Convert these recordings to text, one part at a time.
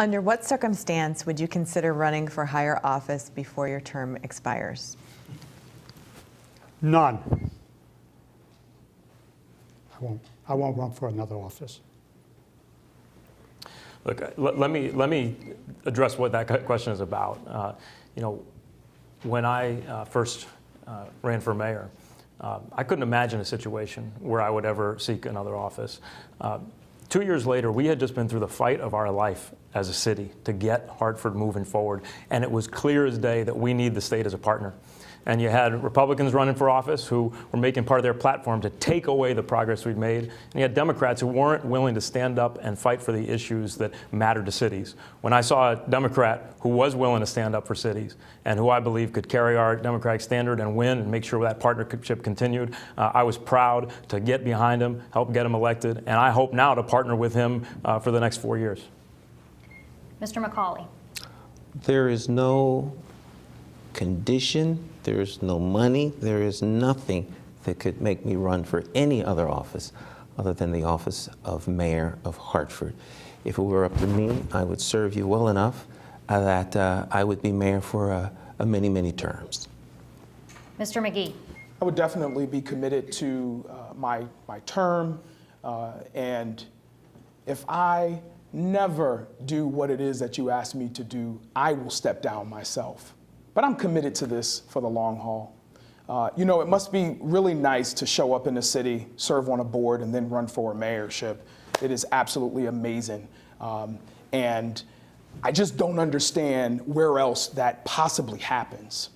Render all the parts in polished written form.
Under what circumstance would you consider running for higher office before your term expires? None. I won't run for another office. Look, let me address what that question is about. You know, when I first ran for mayor, I couldn't imagine a situation where I would ever seek another office. 2 years later, we had just been through the fight of our life as a city to get Hartford moving forward, and it was clear as day that we need the state as a partner. And you had Republicans running for office who were making part of their platform to take away the progress we'd made. And you had Democrats who weren't willing to stand up and fight for the issues that matter to cities. When I saw a Democrat who was willing to stand up for cities and who I believe could carry our Democratic standard and win and make sure that partnership continued, I was proud to get behind him, help get him elected, and I hope now to partner with him for the next 4 years. Mr. McCauley. There is no condition, there is no money, there is nothing that could make me run for any other office other than the office of mayor of Hartford. If it were up to me, I would serve you well enough that I would be mayor for many, many terms. Mr. McGee. I would definitely be committed to my term, and if I never do what it is that you asked me to do, I will step down myself. But I'm committed to this for the long haul. You know, it must be really nice to show up in the city, serve on a board, and then run for a mayorship. It is absolutely amazing. And I just don't understand where else that possibly happens.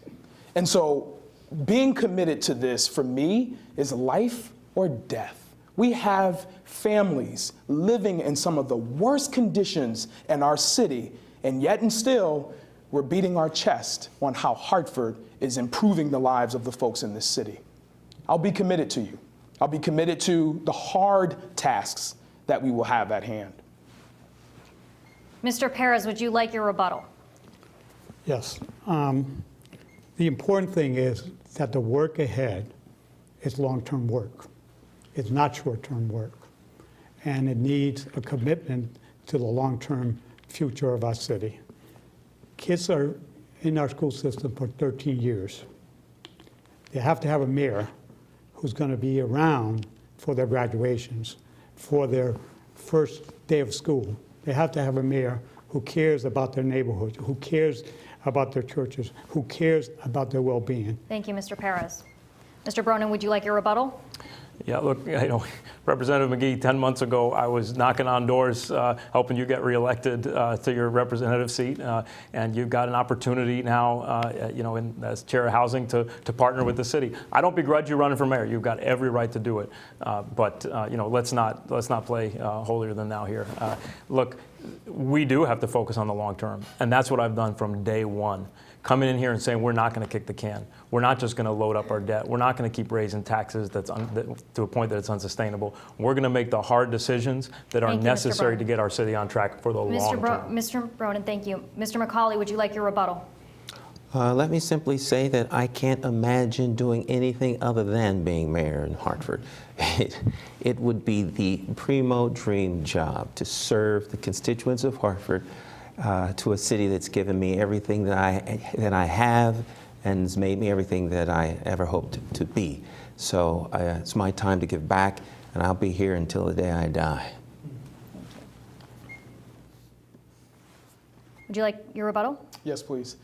And so being committed to this for me is life or death. We have families living in some of the worst conditions in our city, and yet and still, we're beating our chest on how Hartford is improving the lives of the folks in this city. I'll be committed to you. I'll be committed to the hard tasks that we will have at hand. Mr. Perez, would you like your rebuttal? Yes. The important thing is that the work ahead is long-term work. It's not short-term work. And it needs a commitment to the long-term future of our city. Kids are in our school system for 13 years. They have to have a mayor who's going to be around for their graduations, for their first day of school. They have to have a mayor who cares about their neighborhoods, who cares about their churches, who cares about their well-being. Thank you, Mr. Perez. Mr. Bronin, would you like your rebuttal? Yeah, look, you know, Representative McGee, 10 months ago, I was knocking on doors, helping you get reelected to your representative seat, and you've got an opportunity now, you know, as chair of housing to partner with the city. I don't begrudge you running for mayor. You've got every right to do it, but you know, let's not play holier than thou here. Look, we do have to focus on the long term, and that's what I've done from day one. Coming in here and saying we're not going to kick the can. We're not just going to load up our debt. We're not going to keep raising taxes to a point that it's unsustainable. We're going to make the hard decisions that are necessary to get our city on track for the long term. Mr. Bronin, thank you. Mr. McCauley, would you like your rebuttal? Let me simply say that I can't imagine doing anything other than being mayor in Hartford. It would be the primo dream job to serve the constituents of Hartford, to a city that's given me everything that I have and has made me everything that I ever hoped to be. So it's my time to give back, and I'll be here until the day I die. Would you like your rebuttal? Yes, please.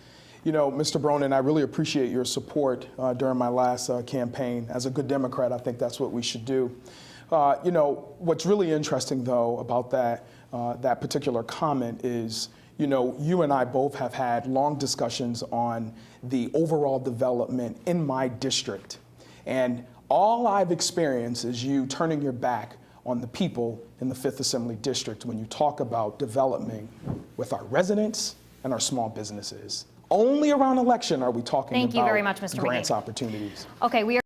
You know, Mr. Bronin, I really appreciate your support during my last campaign. As a good Democrat, I think that's what we should do. You know, what's really interesting, though, about that particular comment is, you know, you and I both have had long discussions on the overall development in my district. And all I've experienced is you turning your back on the people in the 5th Assembly District when you talk about development with our residents and our small businesses. Only around election are we talking about Thank you very much, Mr. grants McGee. opportunities. Okay, we are